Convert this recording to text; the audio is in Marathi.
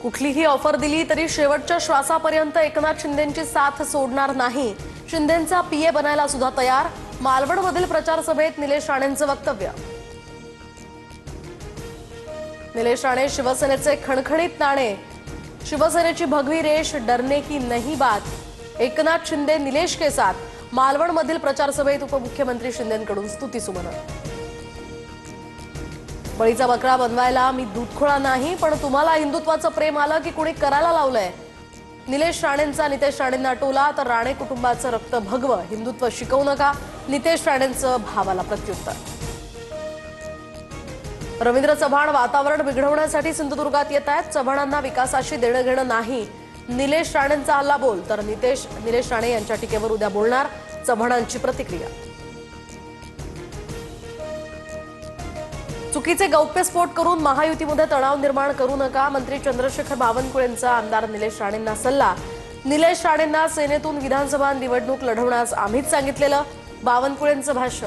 कुठलीही ऑफर दिली तरी शेवटच्या श्वासापर्यंत एकनाथ शिंदेंची साथ सोडणार नाही. शिंदेंचा पीए बनायला सुद्धा तयार. मालवणमधील प्रचार सभेत निलेश राणेंचं वक्तव्य. निलेश राणे शिवसेनेचे खणखणीत नाणे. शिवसेनेची भगवी रेष, डरने की नहीं बात. एकनाथ शिंदे निलेश के साथ. मालवणमधील प्रचार सभेत उपमुख्यमंत्री शिंदेंकडून स्तुतीसुमनं. बळीचा बकरा बनवायला मी दूधखोळा नाही, पण तुम्हाला हिंदुत्वाचं प्रेम आलं की कुणी करायला लावलंय. निलेश राणेंचा नितेश राणेंना टोला, तर राणे कुटुंबाचं रक्त भगवं, हिंदुत्व शिकवू नका. नितेश राणेंचं भावाला प्रत्युत्तर. रवींद्र चव्हाण वातावरण बिघडवण्यासाठी सिंधुदुर्गात येत आहेत. चव्हाणांना विकासाशी देणं घेणं नाही. निलेश राणेंचा हल्ला बोल, तर निलेश राणे यांच्या टीकेवर उद्या बोलणार. चव्हाणांची प्रतिक्रिया. चुकीचे गौप्यस्फोट करून महायुतीमध्ये तणाव निर्माण करू नका. मंत्री चंद्रशेखर बावनकुळेंचा आमदार निलेश राणेंना सल्ला. निलेश राणेंना सेनेतून विधानसभा निवडणूक लढवण्यास आम्हीच सांगितलेलं. बावनकुळेंचं भाष्य.